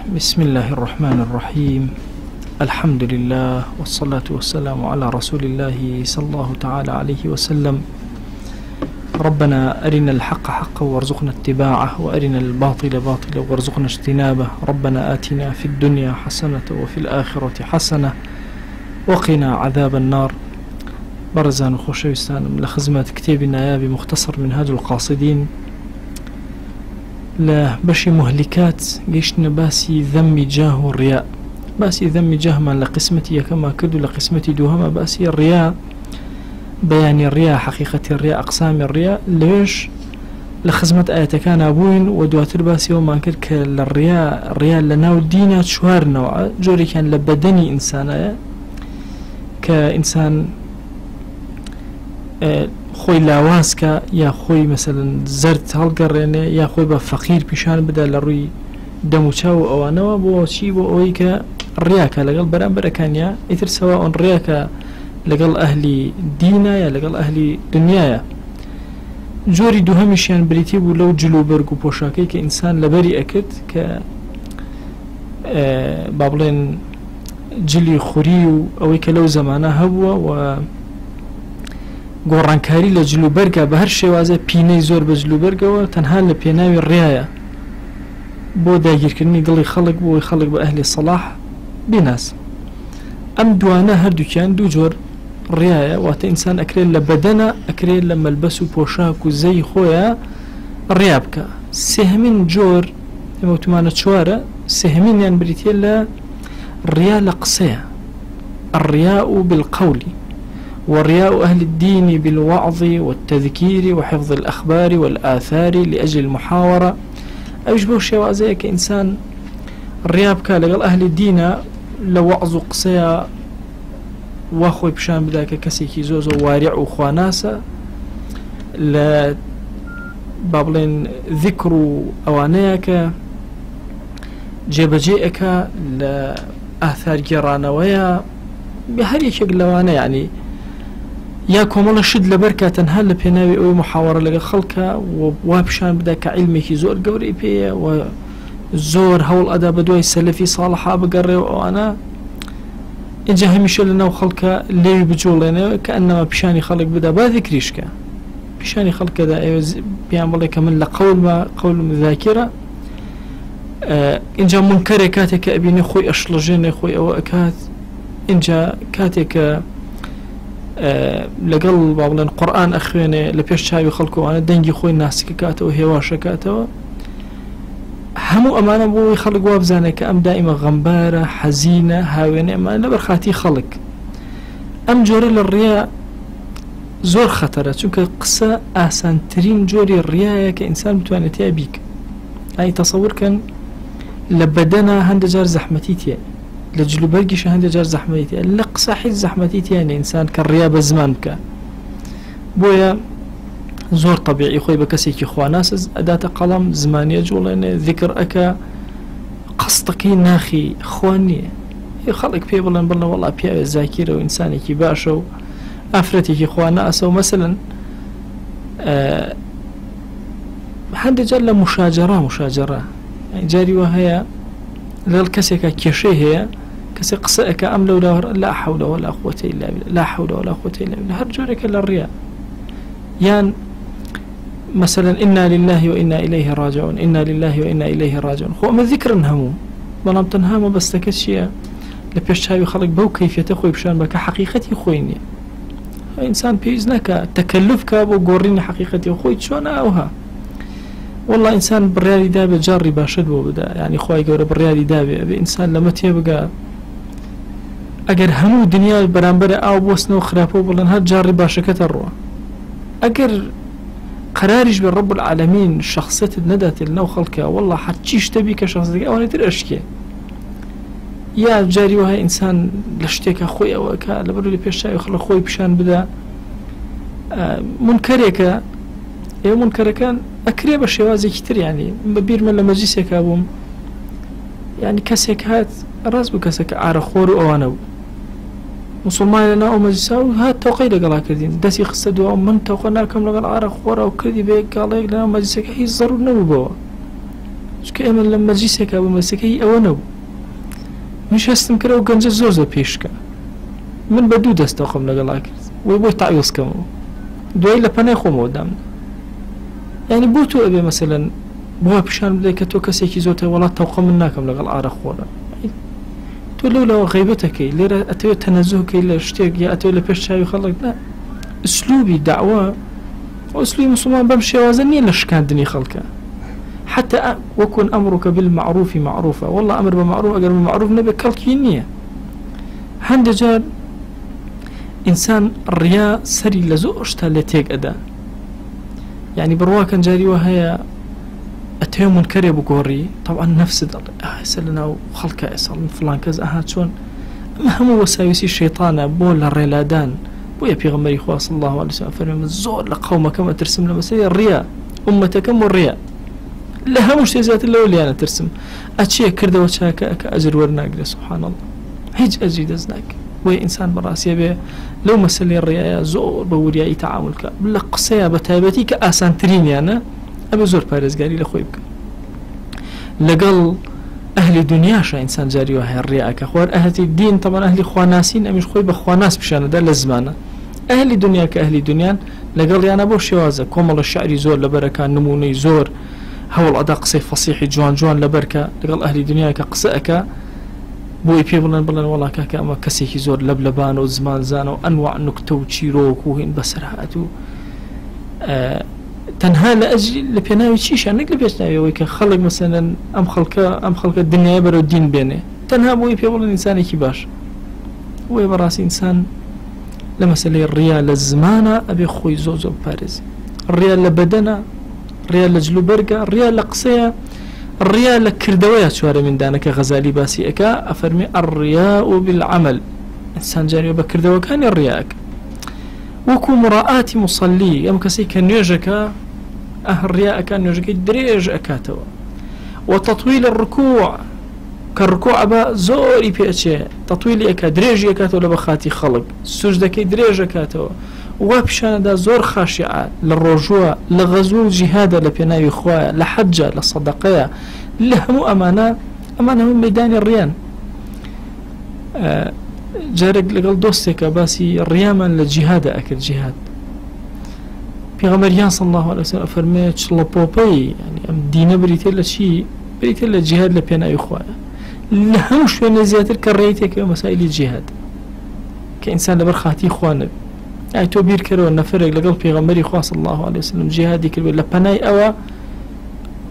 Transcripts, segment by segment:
بسم الله الرحمن الرحيم. الحمد لله والصلاة والسلام على رسول الله صلى الله تعالى عليه وسلم. ربنا أرنا الحق حقا وارزقنا اتباعه، وأرنا الباطل باطلا وارزقنا اجتنابه. ربنا آتنا في الدنيا حسنة وفي الآخرة حسنة وقنا عذاب النار. برزان خوشويستان لخزمة كتابنا يا بمختصر منهاج القاصدين لا بشي مهلكات قيشنا باسي ذم جاه الرياء، باسي ذم جاه ما لقسمتي كما كدو لقسمتي دوهما باسي الرياء، بيان الرياء، حقيقة الرياء، أقسام الرياء. ليش لخزمة آية كان أبوين ودواتر باسي وما كرك للرياء، الرياء لنا ودينا شوار نوع جوري كان لبدني إنسان كإنسان خوي لاواسكا يا خوي مثلا زرت هالقرينه يا خوي بفقير بيشان بدا لروي دموچاو اوانوا بو شي بو اويكا الرياكا لقل برامبر كانيا اثر سواء الرياكا لقل اهلي دينا يا لقل اهلي دنيايا جوري دوهمشيان بريتيبو لو جلو برقو بوشاكي كإنسان لبري اكد ك بابلين جلي خوريو اويكا لو زمانا هبوا و گۆڕانکاری لە جلوبەرگە بە هەر شێوازە پینەی زۆر بە جلوبەرگەوە تەنها لە پێناوی ڕێایە بۆ داگیرکردنی دڵی خەڵک بۆی خەڵک بە ئەهلی سەڵاح بیناس. ئەم دوانە هەردووکیان دوو جۆر ڕێایە، واتە ئینسان ئەکرێت لە بەدەنە، ئەکرێت لە مەلبەس و پۆشاک و زەی خۆیە ڕێیا بکە. سێهەمین جۆر ئەمەوتمانە چوارە، سێهەمینیان بریتە لە ڕیا لە قسەیە، الرياء بالقول، ورياء أهل الدين بالوعظ والتذكير وحفظ الأخبار والآثار لأجل المحاورة. أوجبه شيء كإنسان الرياء بكا لقل أهل الدين لوعظ قصيا واخوي بشان بداك كسيكي زوزو وارع وخواناسا لا بابلين ذكر أوانيك جيبجيئك لآثار جيرانويا بهر يشق لوانا يعني يا كومالا شد لبركة تنها لبيناوي أو محاورة لقى خلقها وابشان بدك علمك زور قوري بيه وزور هول أدا بدوي السلفي صالحة بقري وأنا إنجا هميشة لنا وخلقها ليه بجولنا كأنما بشاني خلق بدا باذكريشكا بشاني خلق دا بيعمل لك من لقول ما قول مذاكرة إنجا منكرة كاتك أبيني خوي أشلجين خوي أو أكات إنجا كاتك لقل بابلن قرآن أخويني لبيش شاوي خلقو أنا دنجي خوي ناسك كاتو هواش كاتو همو أمانة بوي خلق وابزانه كأم دائما غنبارة حزينة هاوينة أما لبرخاتي خلق أم جوري للرياء زور خطرة چونك قصة آسان ترين جوري الرياء كإنسان بتوانتيا بيك أي تصور كان لبدنا هند جار زحمتيتيا لجلو برقش هندي جار زحمتي لقصة حيث زحمتي يعني إنسان كالرياء بزمان بك بويا زور طبيعي خوي بكسيكي خواناس أداة قلم زمانية جولين ذكر أكا قصدكي ناخي خوانية يخلق بيه بلن والله بيه زاكيرة وإنساني كي باشو أفرتي كي خواناس ومثلا هندي جار مشاجرة يعني جاري وهي للكسيكا كيشي هي كسي قصائك أم لو لا حول ولا قوة إلا بالله، لا حول ولا قوة إلا بالله، هرجورك للرياء يعني مثلا إنا لله وإنا إليه راجعون، إنا لله وإنا إليه راجعون، هو من ذكر هموم بلام تنهامو بس تكشيا لبيش هاي خلق بو كيفية خوي بشان بك حقيقتي خويني إنسان بيزنك تكلفك أبو قوريني حقيقتي خوي شون أوها والله إنسان بريالي دابي جاري باشد وبدا يعني خواهي قوري بريالي دابي بإنسان لما تيبقى أجر همو دنيا برانبري أو بوسنا وخرافو بلن هاد جاري باشكة الروح أجر قرارج بالرب العالمين شخصية ندات لنا وخلقها والله حتشيش تبي كشخصيتك أو نتر أشكي يا جاري وهاي إنسان لشتيك أخوي أو أكا لبرو اللي بيشاي وخلق أخوي بشان بدا منكريك إيه منكر كان أكريب الشوازي كتير يعني ببير من لمجلسك أبوم يعني كسك هات راسبو كسك عرخور أوانو مسلمان لنا أو مجلساو هات توقي لقلا كردين داسي خصدوا من توقنا كم لقل عرخور أو كردي بيك قال لنا مجلسك هي ضرور نبوا چکە ئێمە لە مەجلیسێکا بە مەسەکەی ئەوە نەبوو میش هەستم کرد و گەنجە زۆر زۆر پێشکە من بە دوو دەستەوە خۆم لەگەڵا کرد وی بۆی تاویزکەمەوە دوای لە پەنای خۆمەوە دامن یعنی بۆ تۆ ئەبێ مەسەلەن بۆ پیشان بدەیت کە تۆ کەسێکی زۆرتە وڵات تەوقە من ناکەم لەگەڵ ئارەخۆرە تۆ لەوە غیبەتەکەی لێرە ئەتەوێت تەنەزوهکەی لە شتێک یا ئەتەوێت لە پێش چاوی خەڵک نا ئوسلوبی داوە ئوسلوبی مسلمان بەم شێوازە نییە لە شکاندنی خەڵکە حتى وكن أمرك بالمعروف معروفا والله أمر بمعروف أجر بمعروف نبي كالكينية هند جار إنسان الرياء سري لزوجته لتيك أدا يعني بروا كان جاري وهي أتهم منكر بقوري طبعا نفس سلنا وخلق يسال فلان كذا هات شون ما هم وساوسي الشيطان بول الريلادان بويا بيغمري خوا صلى الله عليه وسلم فرمي الزور لقومك كما ترسم لما سي الرياء أمتك والرياء لها مش تزات اللي ولي أنا ترسم أشياء كرده وشاك أجر ورناك سبحان الله هيج أجيد أزناك وي إنسان براسي به لو مسلي الرياء زور بورياء تعاملك بلا قصية بتابتي كأسان تريني أنا أبي زور بارز قالي لخويبك لقل أهل الدنيا شا إنسان جاري وهي الرياء كأخوار أهل الدين طبعا أهل خواناسين أمش خويب خواناس بشان ده لزمانه أهل الدنيا كأهل الدنيا لقل أنا بو شوازة كومل الشعري زور لبركة نموني زور هول أدا قصي فصيحي جوان لبركة لقل أهل الدنيا كقصئك بوي بيبلن بلن والله كاكا أما كسيكي زور لبلبان وزمان زان وأنواع نكتو وشيروك وهين بسرهاتو تنها لأجل لبيناوي تشيش عنك لبيشناوي ويكا خلق مثلا أم خلق الدنيا برو الدين بينه تنها بوي بيبلن إنساني كباش بوي براس إنسان لمثلا الريال الزمانة أبي خوي زوزو بارز الريال لبدنا الريال لجلو برقة الريال لقصية الريال لكردوية شوارع من دانك غزالي باسي أكا أفرمي الرياء بالعمل إنسان جاري بكردوية كان الرياء وكو مراءات مصلي يوم كسي كان يجكا الرياء كان يجكا دريج أكاتو وتطويل الركوع كالركوع أبا زوري بيأتشي تطويل أكا دريج أكاتو لبخاتي خلق سجدة كي دريج أكاتو وابشان دا زور خاشعة للرجوع لغزو جهاد لبناوي خوايا لحجة لصدقية لهم أمانة من ميدان الريان جارك لقل دوستك باسي الرياما للجهاد أكل جهاد بيغمريان صلى الله عليه وسلم فرميت شلبوبي يعني أم دينا بريتيلا شي بريتيلا جهاد لبناوي خوايا لهم شوية نزياتر كريتك مسائل الجهاد كإنسان لبرخاتي خوانب يعني تو بير كرو نفرق لقل بيغمري خوا صلى الله عليه وسلم جهادي كرو لبناي أوا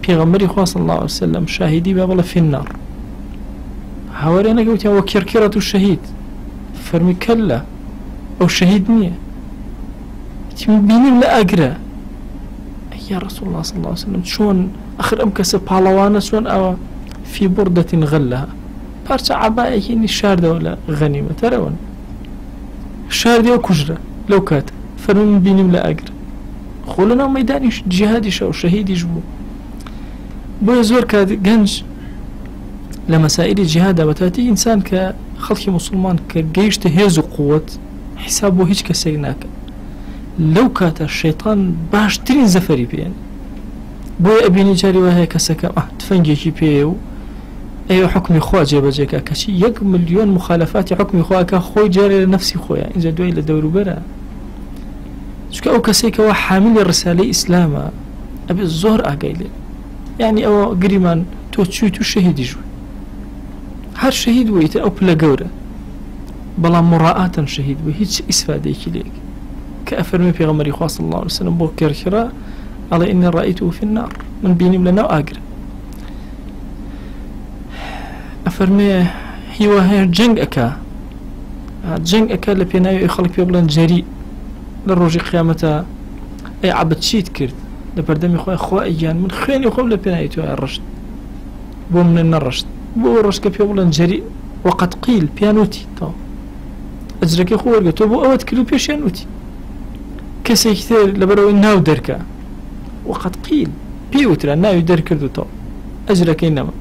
بيغمري خوا صلى الله عليه وسلم شاهدي بابلا في النار هاوري أنا قلت هو كركرة الشهيد فرمي كلا أو شهيد نية تبيني لا أقرأ يا رسول الله صلى الله عليه وسلم شون آخر أمكس بالوانا شون أو في بردة غلها بارشا عبائي هيني شاردة ولا غنيمة ترون شاردة وكجرة لو كات فرمي بيني لا أقرأ خولنا ميداني جهادي أو شهيدي جبو بو يزور كاد جنج لمسائل الجهاد بتاتي إنسان كخلق مسلمان كجيش تهز قوة حسابه هيك كسيناك لو كات الشيطان باش ترين زفري بين بو أبيني جاري وهي كسكا تفنجي كي بيو أي حكم خوا جيب جيكا كشي 1,000,000 مخالفات حكم خوا كخوي جاري لنفسي خويا إذا دوي لدور برا شو كأو كسيكا وحامل الرسالة إسلاما أبي الزهر أقايل يعني أو قريمان تو شهيد جوي هر شهيد ويت أو بلا جورة بلا مراءة شهيد وهيج إسفادة كليك كأفرمي في غمر خاص الله عليه وسلم بوكر كرا على إني رأيته في النار من بيني لنا أجر أفرمي هي جنگ أكا لبينايو يخلق بيبلن جريء للرجي قيامته أي عبد شيت كرد لبردمي خواه أيان من خيني خواه لبينايو تو الرشد بو من الرشد بو الرشد كبيبلن جريء وقد قيل بيانوتي تو أجرك خواه لقى بو أود كيلو بيشانوتي كسي كثير لبرو إناو دركا وقد قيل بيوتر إناو دركردو تو أجرك إنما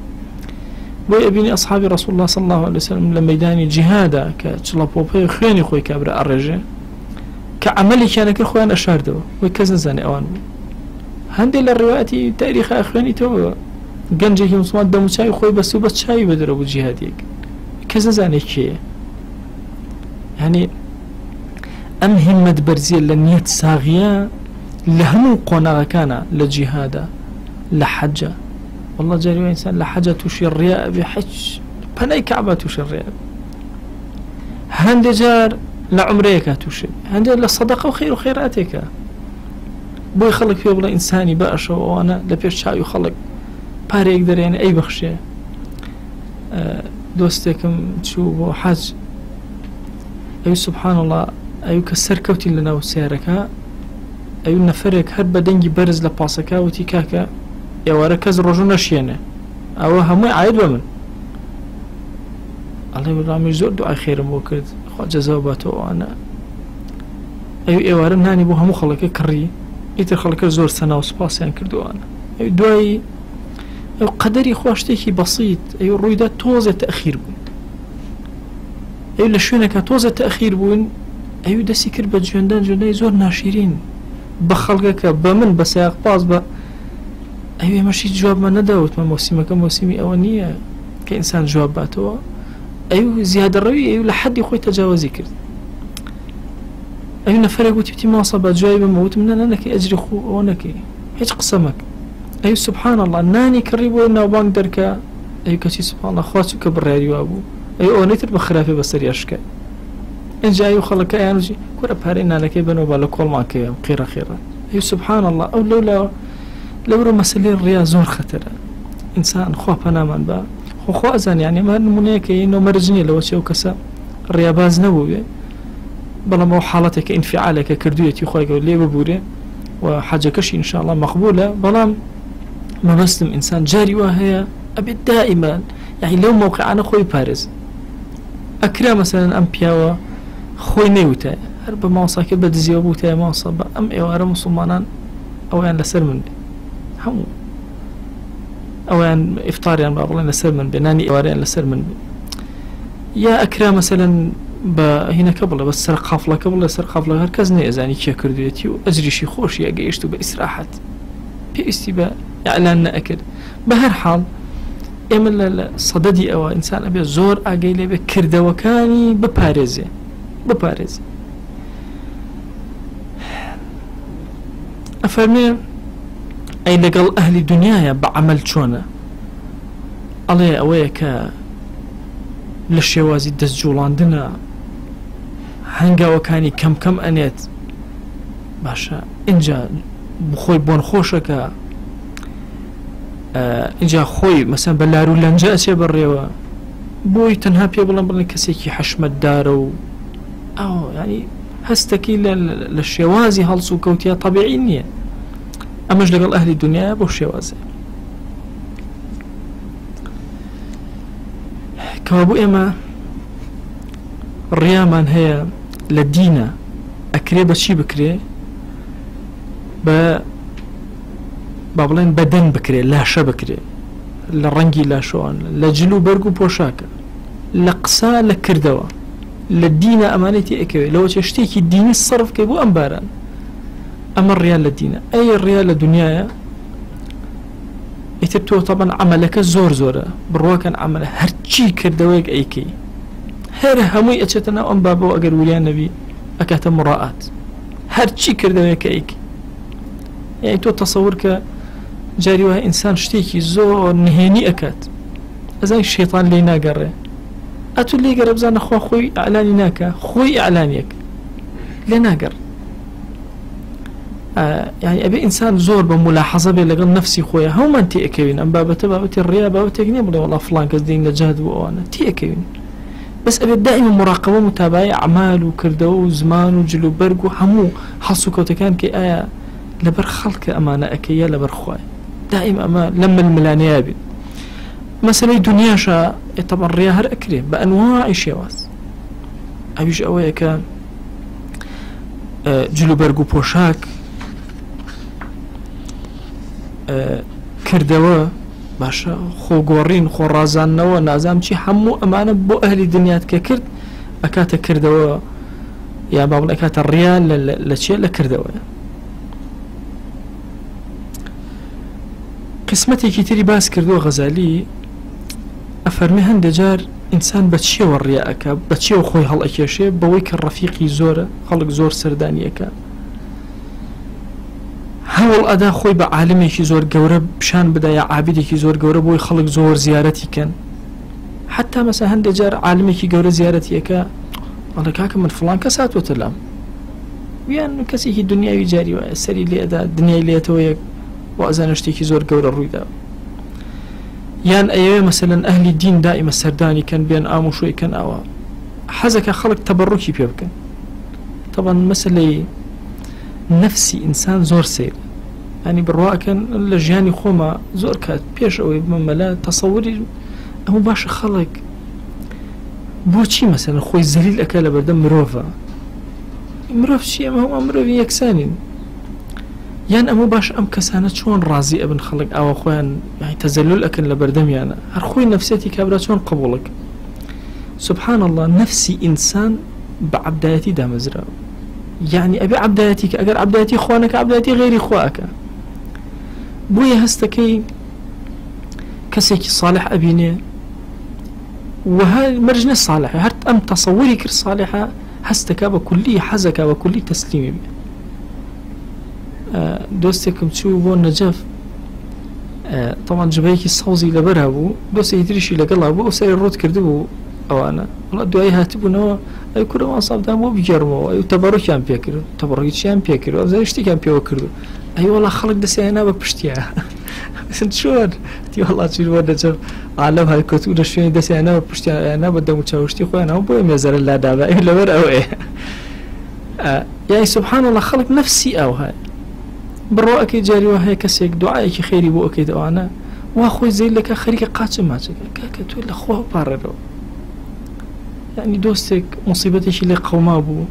بو أبيني أصحابي رسول الله صلى الله عليه وسلم لما يداني جهادا كتشلابوبي خيني خوي كابرا الرجاء كعملي كان كخوان أشار دو وكزن زاني أوان هندي للروايات تاريخ أخواني تو گەنجێکی مسلمان دەموچاوی خۆی بەست و بە چاوی بەدرە بوو جیهادیەک کەس نەزانێت کێیە یعنی ئەم هیممەت بەرزیە لە نیەت ساغیە لە هەموو قۆناغەکانە لە جیهادە لە حەجە والله جاری ئینسان لە حەجە تووشی ڕیا ئەبێ حەج پەنای کەعبە تووشی ڕیا هەندێک جار لە عومرەیەکە تووشێ هەندێک لە سەدەقە و خەیر و خەیراتێکە بۆی خەڵک پێ بڵێ ئینسانی باشەوە ئەوانە لە پێش چاوی خەڵک پارێک دەرێنە ئەی بەخشێ دۆستێکم چوو بۆ حەج ئەوی سوبحان الله ئەو کە سەرکەوتی لە ناو سیارەکە ئەو نەفرێک هەر بە دەنگی بەرز لە پاسەکە وتی کاکە ئێوارە کەس ڕۆژوو نەشێنێ ئەوە هەمووی عاید بە من ئەڵێ بەڵامی زۆر دوعای خێرم بۆ کرد خوا جەزاو باتەوە ئەوانە ئەو ئێوارە نانی بۆ هەموو خەڵکە کڕی ئیتر خەڵکە زۆر سەنا و سوپاسیان کردووانە ئەو دوایی ئەو قەدەری خوا شتێکی بەسیط ئەو ڕوویدا تۆزە تەخیر بوون ئەو لە شوێنێکە تۆزە تەخیر بوون ئەو دەستی کرد بە جوێندان جوێندای زۆر ناشیرین بە خەڵکەکە بە من بە سایق پاس بە ئەو ئێمەشی جوابمە نەداوتمە مۆسیمەکە مۆسیمی ئەوە نییە کە ئینسان جواب باتەوە ئەو زیادەڕەوی ئەو لە حەدی خۆی تەجاوزی کرد ئەو نەفرێک وتی ماسە بە جوای بمەوتم نەکەی ئەجری خۆ ئەوە نەکەی هیچ قسەمەک ئەو سوبحان الله نانی کڕی بۆ ناوبانگ دەرکە ئەو کەچی سوبحان الله خوا چووکە بڕیاری وا بوو ئەو ئەوە نەیتر بە خراپێ بەسەری ئەشکە ئەنجا ئەو خەڵەکە یانوجی کورە پارەی نانەکەی بنەوە با لە کۆڵماکەوە قیرە خێرە ئەو سوبحان الله ئەو لەورە مەسەلەی ڕیا زۆر خەتەرە ئینسان خوا پەنامان بە خۆ ئەزانانی یعنی ئەمە نمونەیەکەی نۆمەرجنیە لەوە چێ و کەسە ڕیاباز نەبووێ بەڵام ئەو حاڵەتێکە ئینفعالێکە کردوویەتی خۆی گەور لێ ببوورێ و حەجەکەشی ئینشاءالله مەقبولە بەڵام مەبەستم ئینسان جاری وا هەیە ئەبێت دائیما یعنی لەو مەوقعانە خۆی پارێز ئەکرا مەسەلەن ئەم پیاوە خۆی نەیوتە هەر بە ماساکە بە دزیەوە بوو تای ماسە بە ئەم ئێوارە موسڵمانان ئەویان لەسەر من بێ هەموو ئەویان ئیفتاریان با بڵێن لەسەر من بێ نانی ئێوارەیان لەسەر من بێ یا ئەکرا مەسەلەن بە هینەکە بڵێ بە سەر قافڵەکە بڵێ سەر قافڵە هەر کەس نەیەزانی کێ کردوێتی و ئەجریشی خۆشی ئەگەیشت و بە ئیسراحەت پێویستی بە ئیعلان نەئەکرد بە هەر حاڵ ئێمە لە سەدەدی ئەوە ئینسان ئەبێ زۆر ئاگەی لێبێ کردەوەکانی بپارێزێ ئەفەرمێ ئەی لەگەڵ ئەهلی دنیایە بە عەمەل چۆنە ئەڵێ ئەوەیە کە لە شێوازی دەستجوڵاندنە هەنگاوەکانی کەم ئەنێت باشە اینجا خۆی بۆن خۆشەکە اینجا خۆی مەسەن بە لار و لەنجە ئەچێ بەڕێوە بۆی تەنها پێ بڵێن کەسێکی حەشمەتدارە و ئەو ینی هەستەکەی لە شێوازی هەڵس و کەوتیا طەبیعی نییە ئەمەش لەگەڵ ئەهلی دنیایە بۆ شێوازە کەوا بوو ئێمە ڕیامان هەیە لە دینە ئەکرێ بە چی بکرێ بە با بڵێن بەدەن بکرێ لاشە بکرێ لە ڕەنگی لاشەوان لە جلو بەرگ و پۆشاکە لە قسە لە کردەوە لە دینە ئەمانەتی ئەکەوێ لەوە چێ شتێکی دینی سەرفکەی بۆ ئەم باران ئەمە ڕیا لە دینە ئەی ڕیا لە دنیایە ئیتر تۆ تەبەن عەمەلەکە زۆرە بڕواکەن عەمەلە هەرچی کردەوەیەک ئەیکەی هەر هەمووی ئەچێتە ناو ئەم بابەوە ئەگەر وریان نەبی ئەکاتە مڕائات هەرچی کردەوەیەک ئەیکەی یعنی تۆ تەسەور کە جاری وایە ئینسان شتێکی زۆر نهێنی ئەکات ئەزانی شەیطان لێی ناگەڕێ ئەتو لێ گەرە بزانە خوا خۆی ئەعلانی ناکە خۆی ئەعلانیەک لێ ناگەڕ يعني أبي إنسان زور بملاحظة بلغ نفسي خويا هم أنت أكوين أم بابة الرياء بابة تجني بقول والله فلان كذدين لجهد وأنا تي أكوين بس أبي دائما مراقبة متابعة أعمال وكردو وزمان وجلو برجو همو حصو كوتكان كآية لبر خلق أمانة أكيا لبر خوي دائما أما لما الملانيابي مثلا الدنيا شا طبعا الرياء هر أكري بأنواع شواز أبيش أوي كان جلو برجو بوشاك کردەوە باشە خۆگۆڕین خۆڕازانەوە نازام چی هەموو ئەمانە بۆ ئەهلی دنیات کە کرد ئەکاتە کردەوە یا با بڵێ ئەکاتە ڕیا لە چێ لە کردەوە قسمتێکی تری باس کردووە غەزالی ئەفەرمێ هەندێک جار ئینسان بە چیەوە ڕیاءەکە بە چیەوە خۆی هەڵئەکێشێ بەوەی کە ڕەفیقی زۆرە خەڵک زۆر سەردانیەکە هەوڵ ئەدا خۆی بە عالمێکی زۆر گەورە پیشان بدە یا عابدێکی زۆر گەورە بۆی خەڵک زۆر زیارەتی کەن حتا مەسا هەندێک جار عالمێکی گەورە زیارەتیەکە ئەڵێ کاکە من فڵان کەس هاتووەتە لام یان کەسێکی دنیاوی جاری وایە سەری لێدا دنیای لێتەوە یەک وازانە شتێکی زۆر گەورە ڕوویدا یان ئەوێ مەسەلەن ئەهلی دین دائیمە سەردانی کەن بێن ئامۆژۆی کەن ئەوە حەزەکە خەڵک تەبەڕوکی پێ بکەن طبعا مەسەلەی نفسی ئینسان زۆر سیر ینی بڕواکەن لە ژیانی خۆمە زۆر کات پێش ئەوەی بمەلە تەسەووری ئەمە باشە خەڵک بۆچی مەسەلەن خۆی زەلیل ئەکە لە بەردەم مرۆڤە مرۆڤ چی ئەمە هەموو مرۆڤی یەکسانین یان ئەمە باش ئەم کەسانە چۆن ڕازی ئەبن خەڵک ئاوا خۆیان تەزەلل ئەکەن لە بەردەمیانە هەر خۆی نەفسێتی کابرا چۆن قبوڵک سبحان الله نفسی ئینسان بە عەبدایەتی دامەزراوە يعني أبي عبداتي أجر عبداتي خوانك عبداتي غيري خواك بوي هستكي كسيك صالح أبيني وهاي مرجنا صالح هرت أم تصوري كر صالحة هستكا بكلي حزكا بكلي تسليمي دوستكم تشوفوا النجاف طبعا جبايكي الصوزي لبرهبو دوستي يدريشي لقلبو وسير الرود كردبو أو أنا والله دعاء هاتبونه أي كل ما صاب ده مو بيجرمه أي تبرك كان بيكره تبرك شيء كان بيكره زي إيش كان بيوكره أي والله خلق ده أنا ببشتيها بس أنت شو تي والله شو وده شوف عالم هاي كتور شو ده أنا ببشتيها أنا بدي متشوشتي خوي أنا بوي مزار الله دابا إيه لور أو إيه يعني سبحان الله خلق نفسي أو هاي برؤك جاري وهاي كسيك دعائك خيري بو أكيد أو أنا وأخوي زي لك خريك قاتش ما تجك تقول أخوه بارده يعني دوستك مصيبتش اللي قوما بو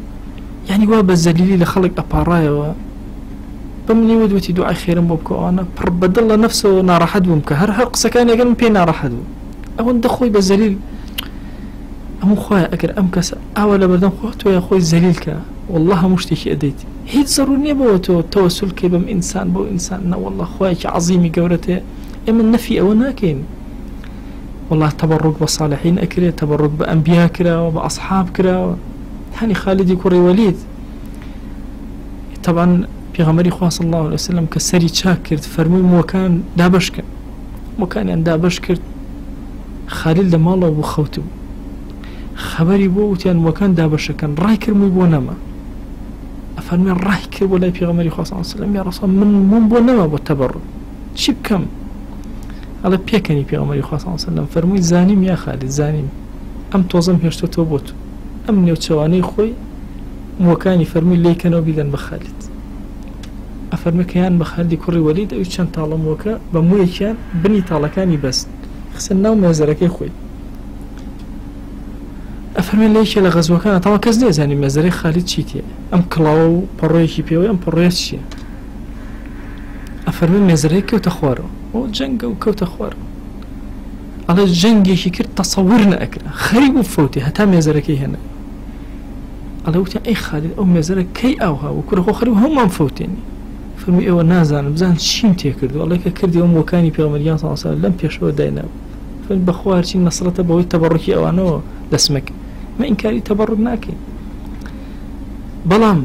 يعني واب الزليلي لخلق أبارايا بمني ودوتي دعاء خير مبكو أنا بدل نفسه نار حد بمك هر قصة يقول بين نار حد أو أنت خوي بالزليل أمو خويا أكر أمكس أولا بدم خوتو يا خوي الزليل كا والله مشتكي أديتي هي ضروري بوتو توسل كي بم إنسان بو إنسان والله خويا عظيمي قورته إما النفي أو ناكين والله تبرك بالصالحين أكره تبرك بأنبياء كرا وبأصحاب كرا يعني خالد كوري وليد طبعا بيغمري خواه صلى الله عليه وسلم كسري شاكر فرمي موكان دابشك موكان يعني دابشكر خالد ماله وخوته خبري بو وتيان موكان دابشكن رايكر مو بو نما أفرمي رايكر ولا بيغمري خواه صلى الله عليه وسلم يا رسول من بو نما بو تبرك شي بكم على بيكني بيغمري خواه صلى الله عليه وسلم فرمي زانيم يا خالد زانيم أم توزم هشتو توبوتو أم نيوتشواني خوي موكاني فرمي لي كانوا بيدن بخالد أفرمي كيان بخالد كوري وليد أو يتشان طالة موكا بمويا كان بني طالكاني بس خسناو مازركي خوي أفرمي ليش لغزوة كان طبعا كزني زاني مازري خالد شيتي أم كلاو برويكي بيوي أم برويكي أفرمي مازري كيو تخوارو وجنگ وكوت أخوار على الجنگ يشكر تصورنا أكره خريب وفوتي هتا مزركي هنا على وقت أي خالد أو مزرك كي أوها وكل خو خريب هم مفوتيني فرمي إيوه نازان بزان شيم تيكردو الله كردي يوم وكاني في غمريان صلى الله عليه وسلم لم بيشوا دينا فالبخوار شي نصرته بوي تبركي أو أنا لسمك ما إنكاري تبرك ناكي بلام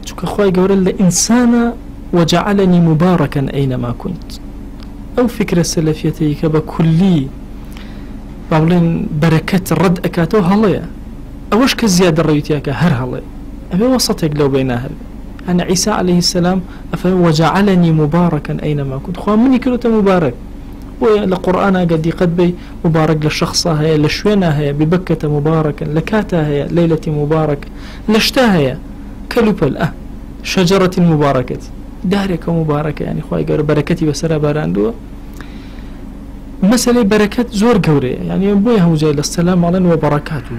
شوك أخوي قول الإنسان وجعلني مباركا أينما كنت أو فكرة السلفية كبكلي بقولين بركة الرد أكاتو هلايا أوش كزيادة ريتياك هر هلايا أبي وسطك لو بينها أنا عيسى عليه السلام وجعلني مباركا أينما كنت خو مني كلوته مبارك والقرآن قد بي مبارك للشخصة هي لشوينها هي ببكة مباركا لكاتها هي ليلة مبارك لشتاها هي كلبل شجرة مباركة دارك مباركة يعني خوي قالوا بركتي بسرا باراندو مسألة بركات زور قوري يعني ينبويها مجايل السلام علينا وبركاته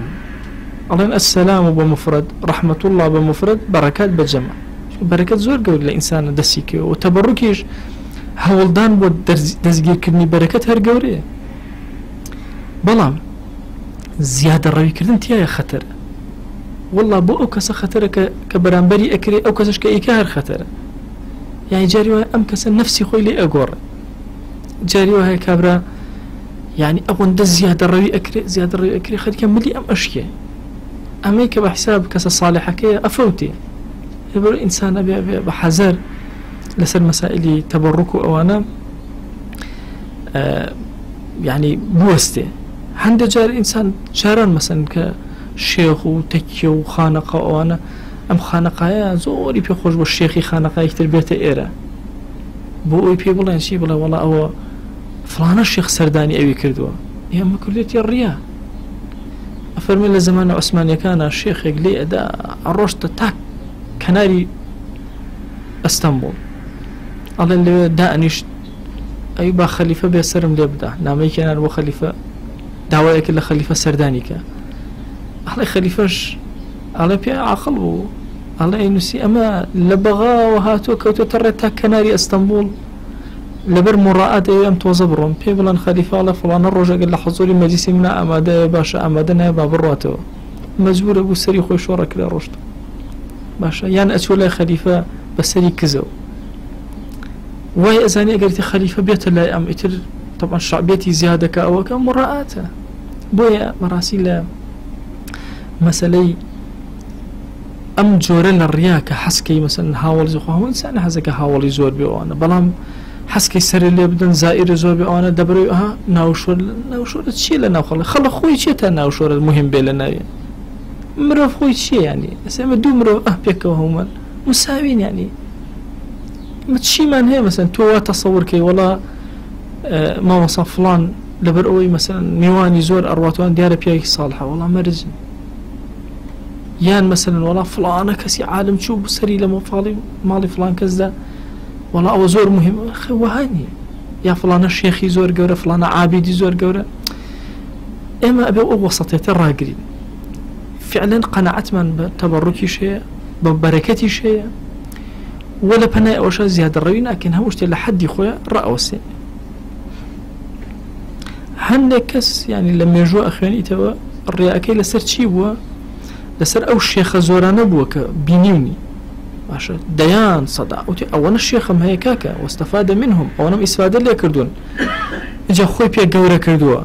علينا السلام بمفرد رحمة الله بمفرد بركات بجمع بركات زور قوري لإنسان دسيكي وتبركيش هولدان بود دزگیر کردنی برکت هر قوري بلام زيادة روي كردن تيايا خطر والله بو او كسا خطر كبرانبري اكري او كساش كايكا هر خطر يعني جاري أم كسا نفسي خوي لي أقور جاري وهي كابرا يعني أبون ده زيادة الروي أكري زيادة الروي أكري خد كم ملي أم أشياء أميك بحساب كسر صالحة كي أفوتي يبقى إنسان أبي بحذر لسر مسائل تبرك وأنا يعني بوستي عند جار إنسان جاران مثلا كشيخ وتكي وخانقة وأنا أم خانقة زوري بيخرج بالشيخي خانقة يكتر بيت إيرا بوي بيقول شيء بلا والله أو فلان الشيخ سرداني أبي كردوا يا ما كرديت يا الرياء أفرمي لزمان عثمانيا كان الشيخ يقلي أدا الرشد تاك كناري اسطنبول على اللي دانيش أي با خليفة بيسرم ليبدا نامي كان هو خليفة دعوة كل خليفة سرداني كا على خليفة على بيا عقل على إنسي أما لبغا وهاتو كوتو ترى كناري اسطنبول لبر مراءات أيام توزبرهم بيبلان خليفة على فلان الرجل قال حضوري مجلس منا أمادة باشا أمادنا باب الرواتو مجبور أبو سري خوي شورا كلا رشد باشا يعني أتولى خليفة بسري كزو واي أزاني قلت خليفة بيت الله أم إتر طبعا شعبيتي زيادة كأو كم مراءاته بويا مراسيل مسألة أم جورل الرياء كحسكي مثلا هاول زخوه إنسان حزك هاول يزور بيوانا بلام حسكي سر اللي بدن زائر زور بيوانا دبروا ها ناوشور تشي لنا خلا خوي شي تا ناوشور المهم بيننا مرو خوي شي يعني اسمع دو مرو بيك وهم مساوين يعني متشي من هي مثلا تو تصور كي ولا ما وصف فلان لبروي مثلا ميواني زور أرواتوان ديار بيك صالحة والله مرزن يان مثلا ولا فلان كسي عالم شو بسري لما فالي مالي فلان كذا ولا أو زور مهم أخي وهاني يا فلان الشيخي زور جورة فلان عابدي زور جورة إما أبي وسطية الراجلين فعلا قناعت من بتبركي شيء ببركتي شيء ولا بناء أو شيء زيادة الروين لكن هوش لحد يخويا رأوسي هنكس يعني لما يجوا أخواني توا الرياء كي لسر شيء بوا لسر أو الشيخ زورانا بوك بينيوني عشان ديان صداقتي أولا الشيخ هم هي كاكا واستفاد منهم أولا استفادة اللي يكردون إجا خوي بيا جورا كردوا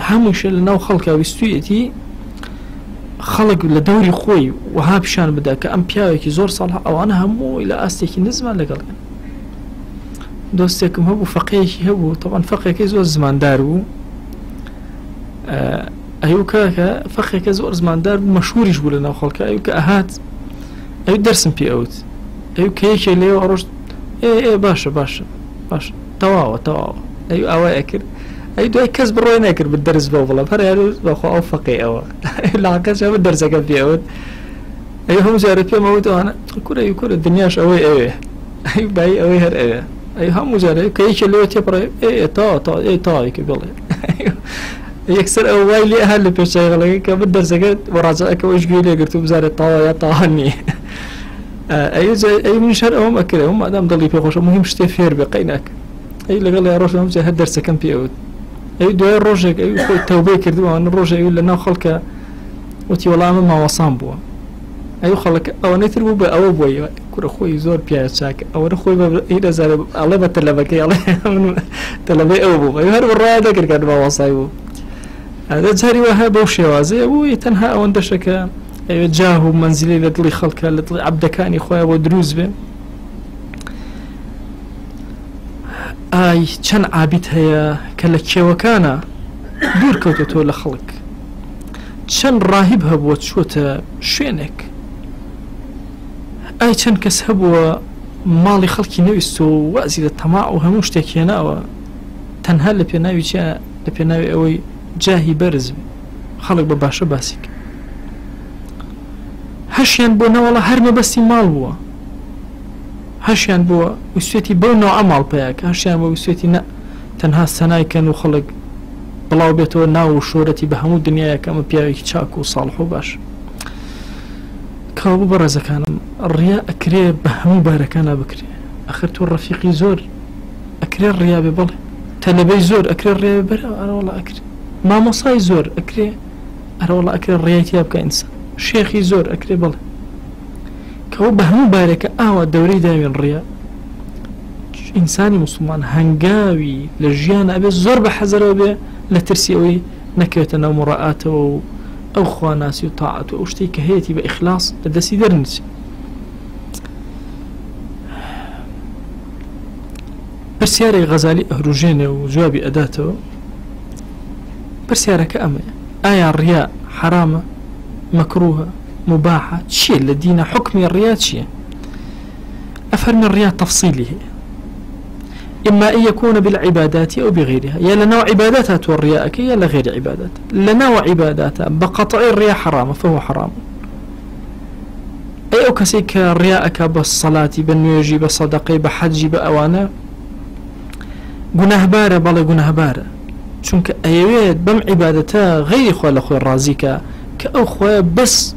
همش اللي ناو خلقه ويستويتي خلق لدوري خوي وهاب شان بدا كأم بياوكي زور صالحة أو أنا همو إلى أستيكي نزمان لقلقن دوستيكم هبو فقيهي هبو طبعا فقيهي زور زمان دارو أيو كاكا فقيهي زور زمان دارو مشهور يجبو لنا خلقه أيو كأهات أيو درسم بي أوت أيو كيكي ليو أروش إيه باشا تواوا أيو أوا أكر أي دو كسب روين أكر بالدرس بوفلا فريالو بخو أو فقيه أو لا كسب بالدرس كان في أود أي هم جارب موت أنا كورة الدنياش أوي أي باي أوي هر أي هم جارب كيش اللي تبرة تا يكبله يكسر أوي لي أهل بيشتغل كان بالدرس كان وراجع كويش قيل قلت بزار تا هني أي من شرهم أكلهم ما دام ضلي في خوش مهم شتفير بقيناك أي اللي قال يا رجل هم جه الدرس كان في أود أي دوي الرجل أي خوي توبة كردوا أن الرجل يقول لنا خلك وتي والله ما وصام بوا أي خلك أو نتربو بأو بوي كل خوي زور بيا شاك أو خوي إذا زال الله بتلبك يا الله تلبي أو بو أي هرب الرادة كركان ما وصايبو هذا جاري وهاب وشوازي أبو يتنها أو اندشك أي جاهو منزلي لطلي خلك لطلي عبد كاني خويا ودروز به أي كان عابد هي كلكي وكان دور كوتو لخلق كان راهبها بوتشوتا شينك أي كان كسبوا مالي خلقي نويستو وأزيد الطماع وهموش تكينا تنها لبيناوي جا لبيناوي أوي جاهي برز خلق بباشا باسك هشيان بونا والله هرمي بسي مال بوا هشيان بوا وسويتي بو نوع مال بياك هشيان بوا وسويتي نا تنها السناي كانوا خلق بلاو بيتو ناو شورتي بهمو الدنيا كما بياك تشاكو وصالحو باش كابو برزا كان الرياء أكري بهمو باركانا بكري أخرتو الرفيقي زور أكري الرياء ببالي تلبي زور أكري الرياء ببالي أنا والله أكري ما مصاي زور أكري أنا والله أكري الرياء تيابك إنسان شيخي زور أكري بالي كابو بهمو باركا أهوى الدوري دايما الرياء ئینسانی موسڵمان هەنگاوی لە ژیانە ئەبێ زۆر بە حەزەرەوە بێ لە ترسی ئەوەی نەکەوێتە ناو مڕائاتەوە و ئەو خواناسی و تاعات و ئەو شتەی کە هەیەی بە ئیخلاص لە دەستی دەرنچێت. پرسیارەی غەزالی ئەهروژێنێ و جوابی ئەداتەوە. پرسیارەکە ئەمەیە: ئایا ڕیا حرامە، مەکروهە، مباحە، چییە لە دینە؟ حکمی ڕیا چییە؟ أفرمي الرياء تفصيله، إما أن يكون بالعبادات أو بغيرها، يا لنوع عباداتها والرياء يا لغير عبادات. لنوع عباداتها بقطع الرياء حرام فهو حرام. أي أكسيك رياءك بالصلاة بالنيجي بالصدقة بحج بأوانا جناه بارة بلا جناه بارة، چونك أيوات بم عبادتها غير خوال أخوي الرازيك كأو خويا بس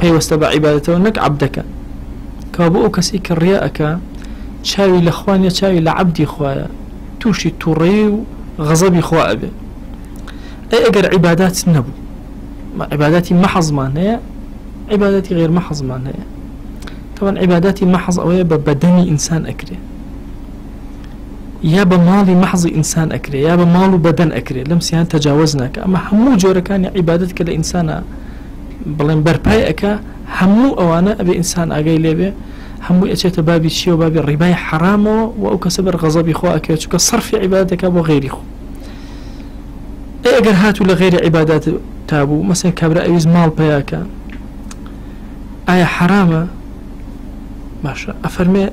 بيوست بعبادته ونك عبدك كابو كسي كرياءك شاوي لأخوانيا شاوي لعبدي خوايا توشي توري غضبي خوا به. أي أجر عبادات نبو عباداتي محض معناها، عباداتي غير محض معناها. طبعا عباداتي محض أو بدني إنسان أكره، يا بمالي محض إنسان أكره، يا بمالو بدن أكره، لم سيان تجاوزناك. أما همو جورا كان عبادتك لإنسان بلين بربايك همو أوانا أبي إنسان أجي ليه همو أشياء بابي شيء وبابي الرباية حرامه وأكسبر غضبي خواك وشك صرف عبادتك أبو غيري خو. أي أجر هاتوا لغير عبادات تابو مثلا كبر أيز مال بياك آية حرامة ماشا أفرمي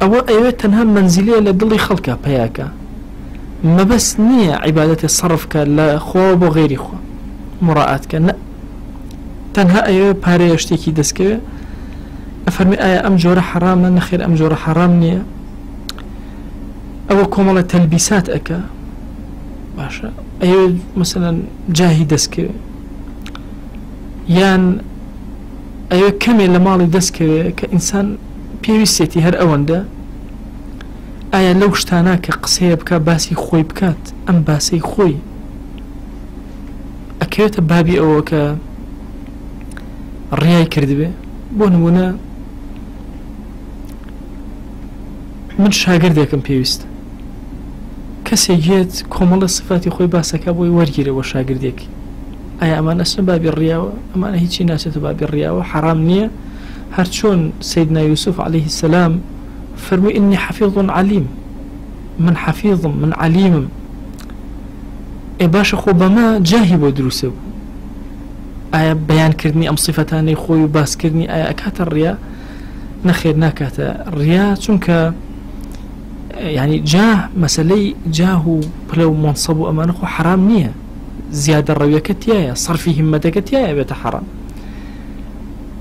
أو أيوة تنها منزلية لدلي خلقها بياك ما بس نية عبادة صرفك لا خو أبو غيري خو مراعاتك لا تنها أيوة باريشتيكي دسكي أفرمي آية أم جورة حرام نخير أم جورة حرام نية أو كومالة تلبيسات أكا باشا أيوة مثلا جاهي دسكي يان أيوة كمي لمالي دسكي كإنسان بيويستي هر أوندا آية لو شتاناك قصيه بكا باسي خوي بكات أم باسي خوي أكيوت بابي أوكا الرياي كردبه بونمونا من شاگردێکم پێویستە کەسێک هێت کۆمەڵە صفاتی خۆی باسەکە بۆی وەرگیرەوە شاگردێکی ئایا ئەمان ئەچنە بابی ڕیاوە ئەمانە هیچی ناچێتە بابی ڕیاوە حرام نییە هەر چۆن سەیدنا یوسف عليه السلام فەرمووی ئینی حەفیظ علیم من حەفیظم من علیمم ئێ باشە خۆ بەمە جاهی بۆ دروستە بوو ئایا بەیانکردنی ئەم صفەتانەی خۆی و باسکردنی ئایا ئەکاتە ڕیا نەخێر ناکاتە ڕیا چونکە يعني جاه مسألة جاه بلو منصب وأمانة خو حرام نية زيادة الروية كتيايا صرفي همتك كتيايا بيت حرام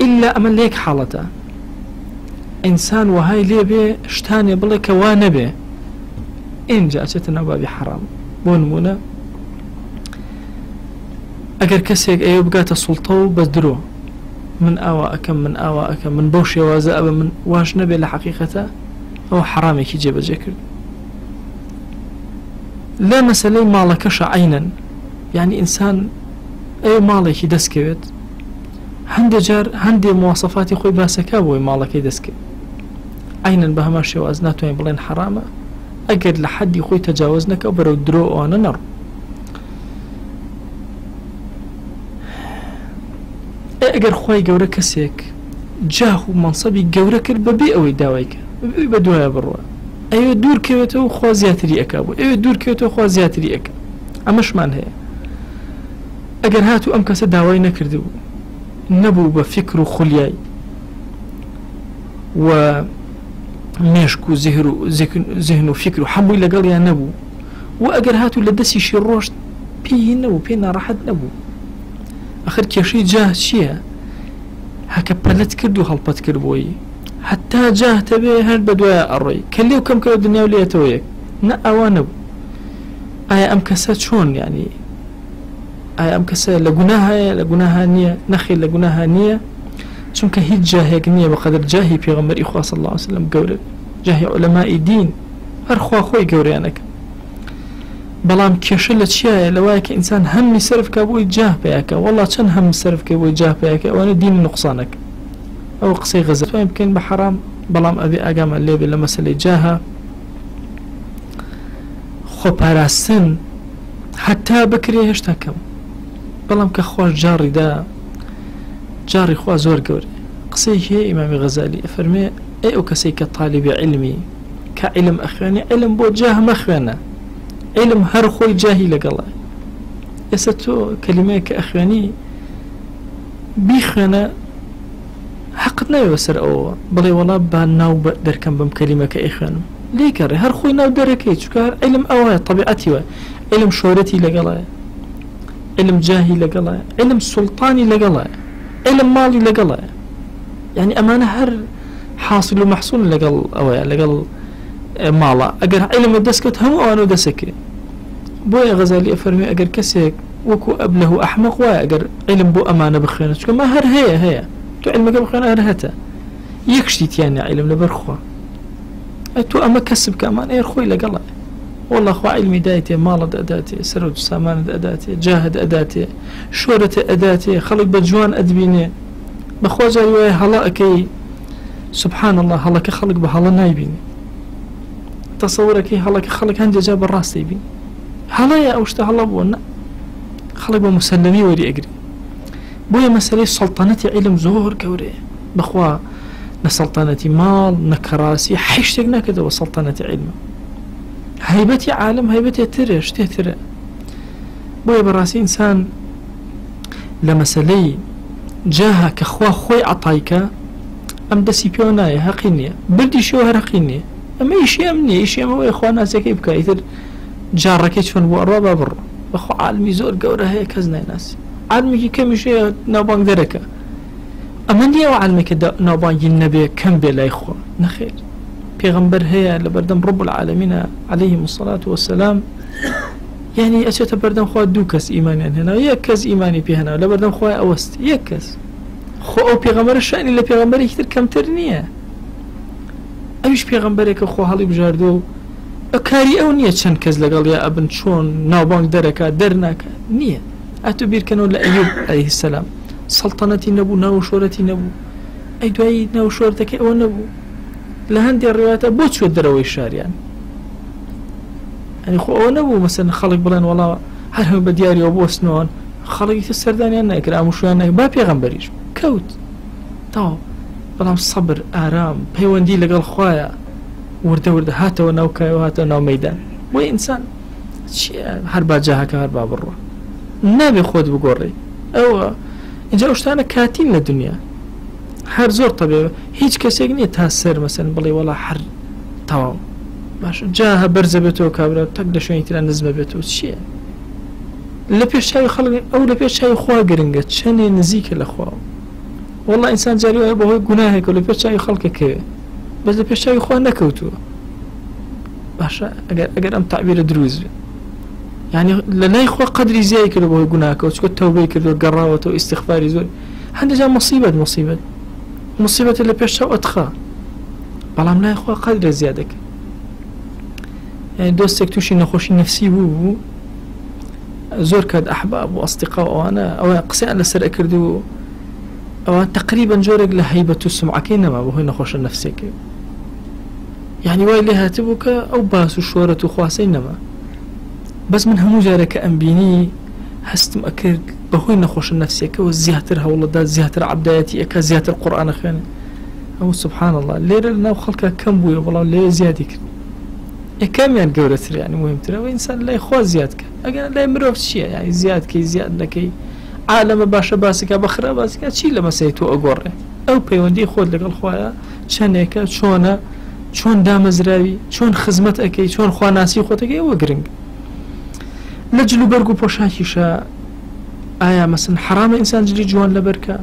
إلا أمن ليك حالته إنسان وهاي ليه بي اشتاني بلي كوانا بي إن جاءتنا بابي حرام بونمونا أجر كسيك أيوب بقات السلطة بس درو من آواءك من آواءك من بوشي وازأب من واش نبي لحقيقته أو حرامي كي جيب جيكر لا مسألة مالكش عينا يعني إنسان أي مالك يدسكوت هندي جار هندي مواصفات خوي باسكا بوي مالك يدسك عينا بهما شي وازناتو يعني بلين حرامة أقد لحد يخوي تجاوزنك أو برو درو وانا نر أقر خوي قورا كسيك جاهو منصبي قورا كر ببي أوي داويك بدوها بروا أيوة دور كيوتو خوا زياتري أكابو أيوة دور كيوتو خوا زياتري أكا أمش مان هي أجر هاتو أم كسا داواي نكردو نبو بفكر خلياي وميشكو ذهنو فكرو حمو إلا قال يا نبو وأجر هاتو لدسي شروش بيه نبو بينا راحت نبو آخر كيشي جاه شيا هكا بلت كردو هلبت كربوي حتى جاه تبي هل بدوية الرأي كليو كم كيو الدنيا وليه تويك نأوانب آية أم كسات شون يعني آية أم كسات لقناها نية نخي لقناها نية چونك هيد جاهيك نية بقدر جاهي بيغمر إخوة صلى الله عليه وسلم قولي جاهي علماء دين هرخوا خوي قوريانك بلام كيشلة شيء لوايك إنسان هم يصرف كابوي جاه بياك والله كان هم يصرف كابوي جاه بياك وانا دين نقصانك أو قصي غزة يمكن بحرام بلام أبي أقام الليبي لمسألة جاها خۆپاراستن حتا بکرێ هێشتا کەم بەڵام کە خۆش جاری خوا زۆر گەورە قسەی هەیە ئیمامی غەزالی ئەفەرمێ ئەی ئەو کەسێک کە طالبی علمی کە علم ئەخوێنێ علم بۆ جاه مەخوێنە علم هەر خۆی جاهی لەگەڵە ئێستا تۆ کەلیمەیە کە ئەخوێنی بیخوێنە حەقت ناوێ بەسەر ئەوە بڵێ وەڵا با ناو دەرکەم بەم کەلیمەکە ئەیخوێنم لێکەڕێ هەر خۆی ناو دەرەکەی چونکە هەر علم ئەوەیە طەبیعەتی وە علم شۆرەتی لەگەڵایە علم جاهی لەگەڵایە علم سوڵتانی لەگەڵایە علم ماڵی لەگەڵایە يعني ئەمانە هەر حاصل و مەحسوول لەگەڵ ئەوەیە لەگەڵ ماڵە ئەگەر علم دەستکەوت هەموو ئەوانە دەسەکرێ بۆیە غەزالی ئەفەرمێ ئەگەر کەسێک وەکو ئەبلەه و ئەحمەق وایە ئەگەر علم بۆ ئەمانە بخوێنە چونکە ما هەر هەیە تۆ علمەکە بخوێنە هەر هەتە یەک شتی تیانە علم لەبەر خوا تۆ ئەمە کەسب کە ئەمان ئێر خۆی لەگەڵە والله خوا علمی دایتێ ماڵت ئەداتێ سەرۆ سامانت ئەداتێ جاهت ئەداتێ شۆرەتە ئەداتێ خەڵک بە جوان ئەدبینێ بەخوا جاری وایە هەڵا ئەەکەی سبحان الله هەڵەکە خەڵک بە هەڵە نایبینێ تەسەورەکەی هەڵەکە خەڵک هەندێک جا بەڕاستی بین هەڵەیە ئەو شتە هەڵە بووە خەڵک بە مسلمی وەری ئەگری بۆیە مەسەلەی سەڵتەنەتی علم زۆر گەورەیە بەخوا نە سەڵتەنەتی ماڵ نە کەڕاسی هیچ شتێک ناکردەوە سەڵتەنەتی علم هەیبەتی عالم هەیبەتێ ترە شتێ ترە بۆیە بەڕاستی ئینسان لە مەسەلەی جاها کە خوا خۆی عەتایکە ئەم دەستی پێوە نایە هەقی نییە بردیشەوە هەر هەقی نییە ئەمە ئیشی ئەم نییە ئیشی ئەمەوەی خوا ناسەکەی بکە ئیتر جارڕەکەی چۆن بۆ ئەڕوا با بڕۆ بەخوا عالمی زۆر گەورە هەیە کەس نایناسی عالمێکی کەمیشەیە ناوبانگ دەرەکە ئەمە نییەوە عالمێکە ناوبانگی نەبێ کەم بێ لای خوا نەخێر پێغەمبەر هەیە لە بەردەم ڕەب العالەمینە عەلەیهیم الصەلاة وەسەلام یعنی ئەچێتە بەردەم خوا دوو کەس ئیمانیان هێناوە یەک کەس ئیمانی پێ هێناوە لە بەردەم خوای ئەوەست یەک کەس خۆ ئەو پێغەمبەرە شانی لە پێغەمبەرێکی تر کەمتر نییە ئەویش پێغەمبەرێکە خۆ هەڵی بژاردۆ کاری ئەو نییە چەند کەس لەگەڵ یا ئەبن چۆن ناوبانگ دەرەکە دەرناکە نییە ئەتو بیرکەنەوە لە ئەیوب عەلەیهی سەلام سەڵتەنەتی نەبوو ناو شۆرەتی نەبوو ئەی دوایی ناو شۆرەتەکەی ئەوە نەبوو لە هەندێک ڕێواتە بۆ چوە دەرەوەی شاریان ئەنی خۆ ئەوە نەبوو مەسەن خەڵک بڵێن وەڵا هەر هەموو بە دیاریەوە بۆستنەوەن خەڵکی تر سەردانیان نایکرا ئاموشویان نایک با پێغەمبەریش کەوت تاو بەڵام سەبر ئارام پەیوەندی لەگەڵ خوایە وردە هاتەوە ناو کایەوە هاتەوە ناو مەیدان بۆی ئینسان هەر با جاهەکە هەر با بڕوە نابێ خۆت بگۆڕی ئەوە اینجا ئەو شتانە کاتین لە دنیا هەر زۆر تەبێ هیچ کەسێک نییە تا سەر مەسەن بڵێ وەڵا هەر تەواو باشە جاها بەرزە بێتەوە کابرا تەک لە شوێنی تران نزمە بێتەوە چییە لە پێش چاوی خەڵک ئەو لە پێش چاوی خوا گرنگە چەندێ نزیکە لە خوا وەڵا ئینسان جاری وایە بەهۆی گوناهێکە لە پێش چاوی خەڵکەکەوێ بەس لە پێش چاوی خوا نەکەوتووە باشە ئەگەر ئەم تعبیرە دروست بێت يعني لە خوا قدری زیای کردو بۆی گوناهکە چکە تەوبەی کردو گەڕاوەتەوە ئیستیغفاری زۆر هەندێک جا مصیبەت لە پێش چاو ئەتخا بەڵام لای خوا قدرە زیادەکە يعني دۆستێک تووشی نەخۆشی نەفسی بوو زۆر کات ئەحباب و ئەستیقا ئەوانە ئەوە قسەیان لەسەر ئەکردو ئەوە تقریبا جۆرێک لە هەیبەت و سمعەکەی نەما بەهۆی نەخۆشە نەفسێکی يعني وای لێ هاتبوو کە ئەو باس و شۆرەت و خواسەی نەما بەس من هەموو جارێکە ئەمبینی هەستم ئەکرد بەهۆی نەخۆشە نەفسیەکەەوە زیاتر هەوڵەدا زیاتر عەبدایەتی ئەکا زیاتر قورئانە خوێنێ ئەو سبحان الله لێرە لەناو خەڵکە کەم بووە بەڵام لێ زیادی کرد یەکامیان گەورەتر یعنی مهمترەوە ئینسان لای خوا زیاد کە ئەگەر لای مرۆڤ چییە یعنی زیادکەی زیاد نەکەی عالەمە باشە باسیکە بەخرا باسیکە چی لە مەسەی تۆ ئەگۆڕێ ئەو پەیوەندی خۆت لەگەڵ خوایە چەندێکە چۆنە چۆن دامەزراوی چۆن خزمەت ئەەکەی چۆن خواناسی خۆتەکەی ئەوە گرنگ لە جلو بەرگ و پۆشاکیشە ئایا مەسن حرامە ئینسان جلی جوان لەبەرکە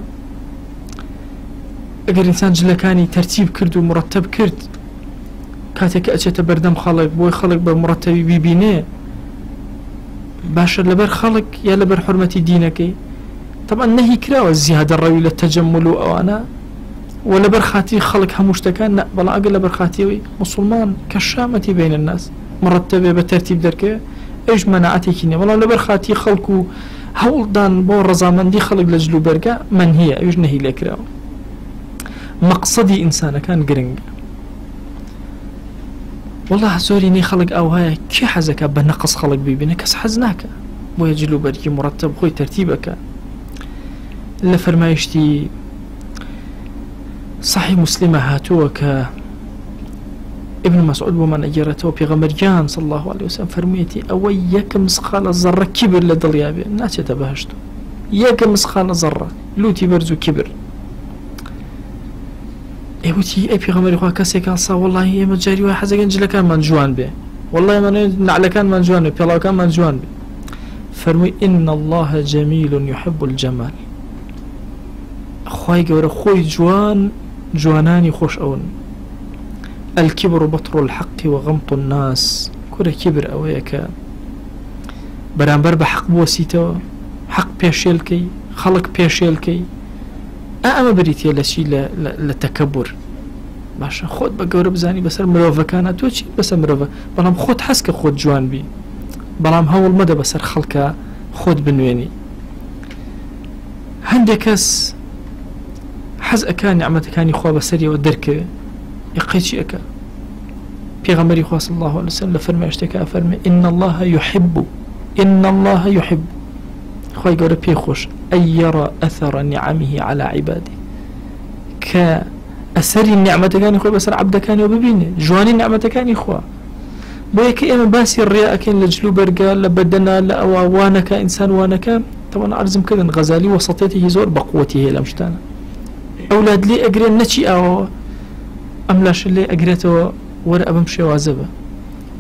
ئەگەر ئینسان جلەکانی تەرتیب کرد و مرتب کرد کاتێک ئەچێتە بەردەم خەڵک بۆی خەڵک بە مرتبی بیبینێ باشە لەبەر خەڵک یا لەبەر حورمەتی دینەکەی طبعا نەهی کراوە زیادە ڕەوی لە تەجەمل و ئەوانە و لەبەر خاتی خەڵک هەموو شتەکان بەڵام ئەگەر لەبەر خاتیەوەی مسلمان کە شامەتی بین الناس مرتبێ بە تەرتیب دەرکێ ئەوش مەناعەتێکی نییە بەڵام لەبەر خاتی خەڵک و هەوڵدان بۆ ڕەزامەندی خەڵک لە جلو بەرگە منهیە ئەوش نەهی لێکراوە مەقسەدی ئینسانەکان گرنگە والله زۆری نی خەڵک ئەو هەیە کێ حەزەکە بە نەقص خەڵک ببینە کەس حەز ناکە بۆیە جلوبەرگی مرتب خۆی تەرتیبەکە لە فەرمایشتی صحیح مسلمە هاتووە کە ابن مسعود بۆمان ئەگێڕێتەوە پێغەمبەرگیان صلی الله عليه وسلم فەرموویەتی ئەوەی یەک مسخالە زەڕە کیبر لە دڵیا بێ ناچێتە بەهەشت یەک مسخالە زەڕە لوتی بەرز و کیبر ئێوتی ئەی پێغەمبەری خوا کەسێکان سا وەڵڵاهی ئێمە جاری وای حەزەکەن جلەکانمان جوان بێ وەڵڵاهی ئێمە نعلەکانمان جوان بێ پێڵاوەکانمان جوان بێ فەرمووی إن الله جميل يحب الجمال خوای گەورە خۆی جوانانی خۆش ئەون الكبر بطر الحق وغمط الناس كورە کیبر ئەوەیە کە بەرامبەر بە حەق بوەسیتەوە حەق پێشێلکەی خەڵک پێشێلکەی ئەمە بریتە لە چی لە تەکەبور باشە خۆت بە گەورە بزانی بەسەر مرۆڤەکانە تۆ چی بەسەر مرۆڤە بەڵام خۆت حەز کە خۆت جوان بی بەڵام هەوڵ مەدە بەسەر خەڵکە خۆت بنوێنی هەندێک کەس حەز ئەکا نیعمەتەکانی خوا بەسەریەوە دەرکەوێ یقی چی ئەکا پێغەمبەری خوا صلی الله عليه وسلم لە فەرمایشتێکە ئەفەرمێ إن الله يحب خوای گەورە پێی خۆش أن يرى أثر نعمه على عباده کە ئەسەری نیعمەتەکانی خۆی بەسەر عەبدەکانیەوە ببینێ جوانی نیعمەتەکانی خوا بۆیە کە ئێمە باسی ڕیا ئەکەین لە جلوبەرگە لە بەدەنا لە ئەوە وانەکە ئینسان وانەکە تەواو عەرزم کردن غەزالی وەسەطێتێکی زۆر بە قووەتی هەیە لەم شتانە ئەولاد لێ ئەگرێن نەچی ئاوەوە ئەم لاشە لێ ئەگرێتەوە وەرە ئەبم شێوازە بە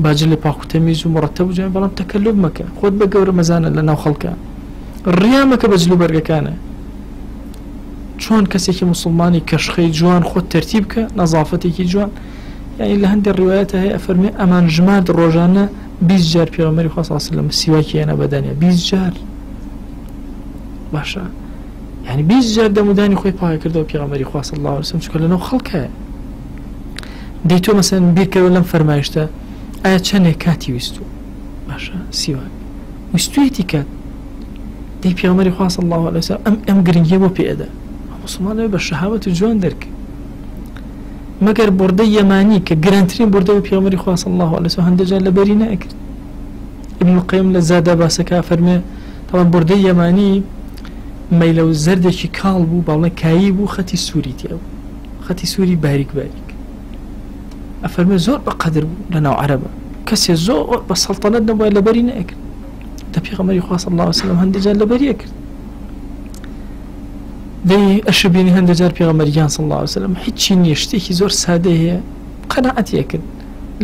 باجر لێ پاک و تەمیز و مڕەتەب و جوان بەڵام تەکەلوف مەکە خۆت بە گەورە مەزانە لە ناو خەڵکە ڕیا مەکە بە جلوبەرگەکانە چۆن کەسێکی مسلمانی کەشخەی جوان خۆت تەرتیب کە نەزافەتێکی جوان یعنی لە هەندێک ڕیوایەتە هەیە ئەفەرمێ ئەمان ژمارد ڕۆژانە 20 جار پێغەمبەری خوا صلی الله علیه و سلم سیواکی هێنا بەدەنێ 20 جار باشە يعني 20 جار دەمودانی خۆی پاک کردەوە پێغەمبەری خوا صلی الله علیه و سلم چونکە لەناو خەڵکە دەی تۆ مەسەن بیرکەوە لەم فەرمایشتە ئایا چەندێک کاتی ویستو باشە سیواک ویستویەتی کات دەی پێغەمبەری خوا صلی الله علیه و سلم ئەم گرنگیە بۆ پێدە مسلمانەوە بە شەهاوەت و جوان دەرکە مەگەر بردەی یەمانی کە گرانترین بردەی پێغەمبەری خوا صلی الله علیه و سلم هەندێک جار لەبەری نەکرد ابن القیم لە زادە باسەکە فەرمێ تەواو بردەی یەمانی مەیلە و زەردێکی کاڵ بوو باڵێ کایی بوو خەتی سووری تێ بوو خەتی سووری باریک ئەفەرمێ زۆر بەقەدر بوو لەناو عەرەبە کەسێ زۆر بە سەڵتەنەت نەبووە لەبەری نەکرد دە پێغەمبەری خوا صلی الله علیه و سلم هەندێک جار لەبەری کرد دەی ئەشبینی هەندێک جار پێغەمبەریان صلی الله علیه و سلم هیچی نییە شتێکی زۆر سادە هەیە قەناعەتی کرد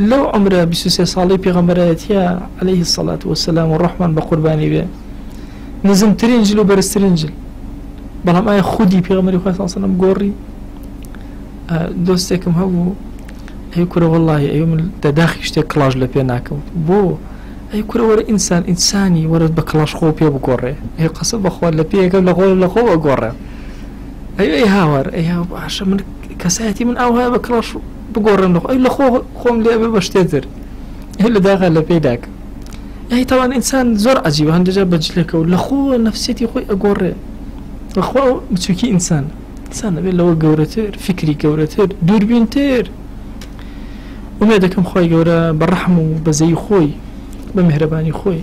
لەو عمرە 23 ساڵەی پێغەمبەرایەتیە عەلەیه الصلاة والسلام و ڕەحمان بە قوربانی بێ نزمترین جل و بەرزترین جل بەڵام ئایا خودی پێغەمبەری خوا صلی الله علیه و سلم گۆڕی دۆستێکم هەبوو ئەی کورە وەڵڵاهی ئەی من دەداخی شتێک کڵاژ لە پێ ناکەم بۆ ئەی کورە وەرە ئینسانی وەرە بە کڵاش خۆ پێ بگۆڕێ ئەی قەسە بەخوا لە پێیەکەم لە خۆ بگۆڕێ ئەی هاوار ئەی باشە من کەسایەتی من ئەو هەیە بە کڵاش بگۆڕێم ئەی لە خۆم لێ بێ بە شتێتر لە داغا لە پێیداکە ئەی تاوان ئینسان زۆر عەجیبە هەندێجار بەجلێکە و لە خۆ نەفسێتی خۆی ئەگۆڕێ بەخوا بچووکی ئینسان نەبێت لەوە گەورەتر فکری گەورەتر دووربینتر ومێ دەکەم خۆی گەورە بە ڕەحم و بەزەی خۆی بە میهرەبانی خۆی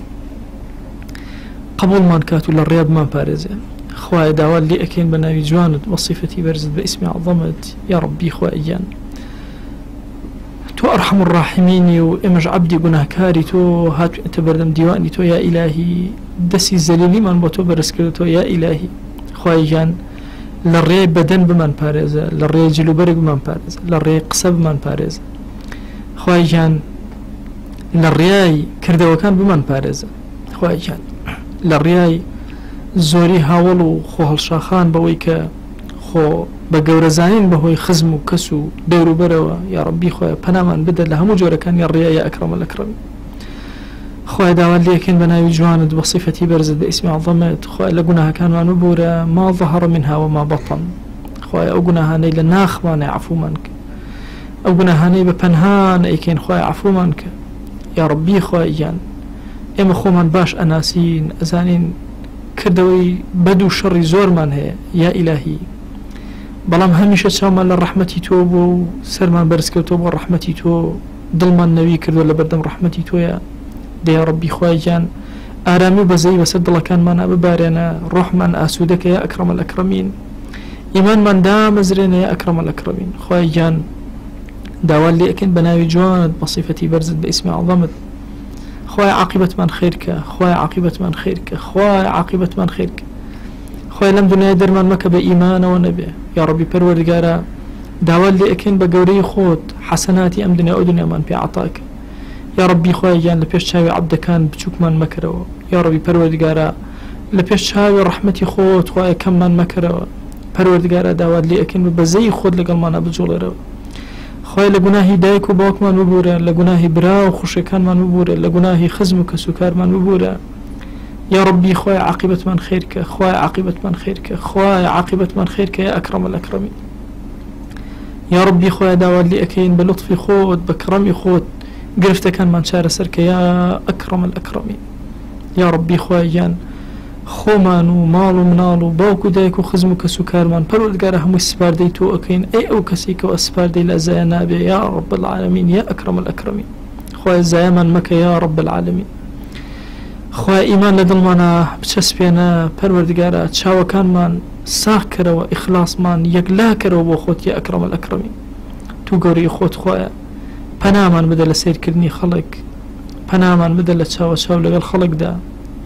قبولمان کات و لە ڕێبمان پارێزێ خوای داوا لێ ئەکەین بە ناوی جوانت وە صیفەتی بەرزت بە ئیسمی عەظەمت یا ڕەبی خواییان تۆ ئەرحەم الراحیمینی و ئێمەش عەبدی گوناهکاری تۆ هاتووینەتە بەردەم دیوانی تۆ یا ئیلاهی دەستی زەلیلیمان بۆ تۆ بەرز کردەوە یا ئیلاهی خواییان لە ڕێی بەدەن بمان پارێزە لە ڕێی جلوبەرگ بمان پارێزە لە ڕێی قسە بمان پارێزە خواییان لە ڕێی کردەوەکان بمان پارێزە خواییان لە ڕێی زۆری هاوڵ و خۆ هەڵشاخان بەوەی کە خۆ بە گەورەزانین بەهۆی خزم و کەس و دەوروبەرەوە یا ڕەبی خۆی پەنامان بدە لە هەموو جۆرەکانی ڕێی یا ئەکرەمە لەکرەم خوای داوا لێکن بە ناوی جوانت بە صیفەتی بەرزت بە ئیسمی عەظەمت خوای لە گوناهەکانمان ببوورە ما ظهر منها وما بطن خوای ئەو گوناهانەی لە ناخمانە عەفومان کە ئەو گوناهانەی بە پەنهان ئەیکەین خوای عەفومان کە یا ڕەبی خواییان ئێمە خۆمان باش ئەناسین ئەزانین کردەوەی بەد و شەڕی زۆرمان هەیە یا ئیلاهی بەڵام هەمیشە چاومان لە ڕەحمەتی تۆ بۆ و سەرمان بەرزکەوتەوە بۆ ڕەحمەتی تۆ دڵمان نەوی کردووە لە بەردەم ڕەحمەتی تۆیە دە یا ڕەبی خوای گیان ئارامی و بەزەی بەسەر دڵەکانمان ببارێنە ڕۆحمان ئاسوودەکە یا ئەکرەمە الئەکرەمین ئیمانمان دامەزرێنە یا ئەکرەمە الئەکرەمین خوای گیان داوا لێ ئەکەین بە ناوی جوانت بە صیفەتی بەرزت بە ئیسمی عەظەمت خوای عاقبەتمان خێرکە خوای عاقبەتمان خێرکە خوای عاقبەتمان خێرکە خوای لەم دنیای دەرمان مەکە بە ئیمانەوە نەبێ یا ڕەبی پەروەردگارە داوا لێ ئەکەین بە گەورەی خۆت حەسەناتی ئەم دنیا ئەو دنیامان پێ عەتاکە یا ڕەبی خوای گیان لە پێش چاوی عەبدەکان بچووکمان مەکەرەوە یا ڕەبی پەروەردگارە لە پێش چاوی ڕەحمەتی خۆت خوای کەممان مەکەرەوە پەروەردگارە داوا لێ ئەکەین بە بەزەی خۆت لەگەڵمانە بجوڵێرەوە خوای لە گوناهی دایک و باوکمان ببورە لە گوناهی برا و خوشەکانمان ببورە لە گوناهی خزم و کەسوکارمان ببورە یا ڕەبی خوای عاقبەتمان خێرکە خوای عاقبەتمان خێرکە خوای عاقبەتمان خێرکە یا ئەکرەمە الئەکرەمین یا ڕەبی خوای داوا لێ ئەکەین بە لوتفی خۆت بە کڕەمی خۆت گرفتەکانمان چارەسەرکە یا ئەکرەمە الئەکرەمین یا ڕەبی خوای گیان خۆمان و ماڵ و مناڵ و باوک و دایک و خزم و کەسوکارمان پەروەردگارە هەمووی سپاردەی تۆ ئەکەین ئەی ئەو کەسی کە سپاردەی لە زایە نابێ یا ڕەب العالەمین یا ئەکرەمە الئەکرەمین خوای زایەمان مەکە یا ڕەب العالەمین خوای ئیمان لە دڵمانە بچەسپێنە پەروەردگارە چاوەکانمان ساغ کەرەوە ئیخلاسمان یەکلا کەرەوە بۆ خۆت یا ئەکرەمە الئەکرەمین تو گەورەی خۆت خوایە پەنامان بدە لە سیرکردنی خەڵک پەنامان بدە لە چاوە چاو لەگەڵ خەڵکدا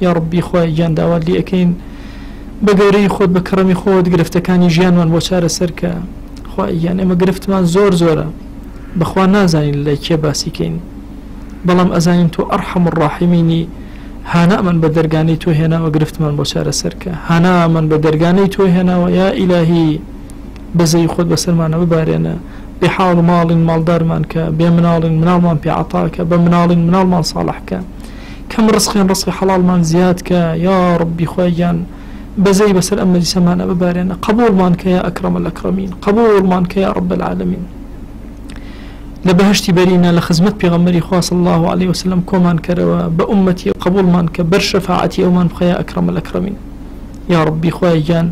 یا ڕەبی خوای گیان داوا لێ ئەکەین بە گەورەی خۆت بە کڕەمی خۆت گرفتەکانی ژیانمان بۆ چارەسەرکە خوای گیان ئێمە گرفتمان زۆر زۆرە بەخوا نازانین لە کێ باسیکەین بەڵام ئەزانین تۆ ئەرحەم الڕاحیمینی هانامان بە دەرگانەی تۆ هێناوە گرفتمان بۆ چارەسەرکە هانامان بە دەرگانەی تۆ هێناوە یا ئیلاهی بەزەی خۆت بەسەرمانە ببارێنە بێ حاڵ و ماڵین ماڵدارمان کە بێ مناڵین مناڵمان پێ عەتاکە بە مناڵین مناڵمان ساڵحکە کەم ڕزقیان ڕزقی حەڵاڵمان زیادکە یا ڕەبی خوای گیان بەزەی بەسەر ئەم مەجلیسەمانە ببارێنە قبوڵمان کە یا ئەکرەمە الئەکرەمین قبوڵمان کە یا ڕەب العالەمین لە بەهشتی بەرینە لە خزمەت پێغەمبەری خوا صلی الله علیه وسلم کۆمان کەرەوە بە ئومەتی قبوڵمان کە بەر شەفاعەتی ئەومان بخە یا ئەکرەمە الئەکرەمین یا ڕەبی خوای گیان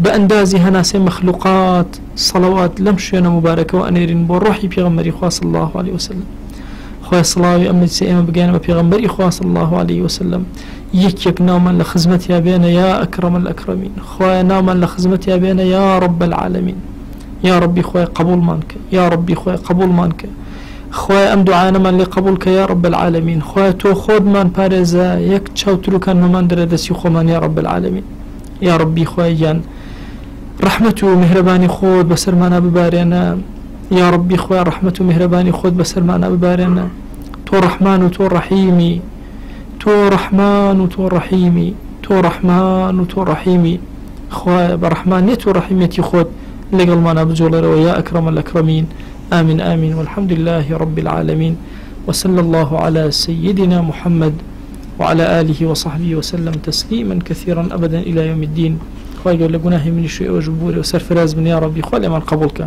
بە ئەندازی هەناسەی مەخلوقات سەڵەوات لەم شوێنە مبارەکەوە ئەنێرین بۆ ڕۆحی پێغەمبەری خوا صلی الله علیه وسلم خوای سڵاوی ئەم مەجلیسە ئێمە بگەێنە بە پێغەمبەری خوا صلی الله علیه وسلم یەک ناومان لە خزمەتیا بێنە یا ئەکرەمە الئەکرەمین خوای ناومان لە خزمەتیا بێنە یا ڕەب العالەمین یا ڕەبی خوای قبوڵمان کە یا ڕەبی خوای قبوڵمان کە خوای ئەم دوعانەمان لێ قبوڵ کە یا ڕەب العالەمین خوای تۆ خۆتمان پارێزە یەک چاوتروکانمان دەرە دەستی خۆمان یا ڕەب العالەمین یا ڕەبی خوای گیان ڕەحمەت و میهرەبانی خۆت بەسەرمانە ببارێنە یا ڕەبی خوای ڕەحمەت و میهرەبانی خۆت بەسەرمانە ببارێنە تۆ ڕەحمان و تۆ ڕەحیمی تۆ ڕەحمان و تۆ ڕەحیمی تۆ ڕەحمان و تۆ ڕەحیمی خوای بە ڕەحمانیەت و ڕەحیمەتی خۆت لەگەڵمانە بجۆڵێرەوە یا ئەکرەمە الئەکرەمین آمين آمين والحمد لله رب العالمين وصلى الله على سيدنا محمد وعلى آله وصحبه وسلم تسليما كثيرا أبدا إلى يوم الدين خواهي قول لقناه من الشيء وجبوري وسرفراز من يا ربي خوالي من قبولك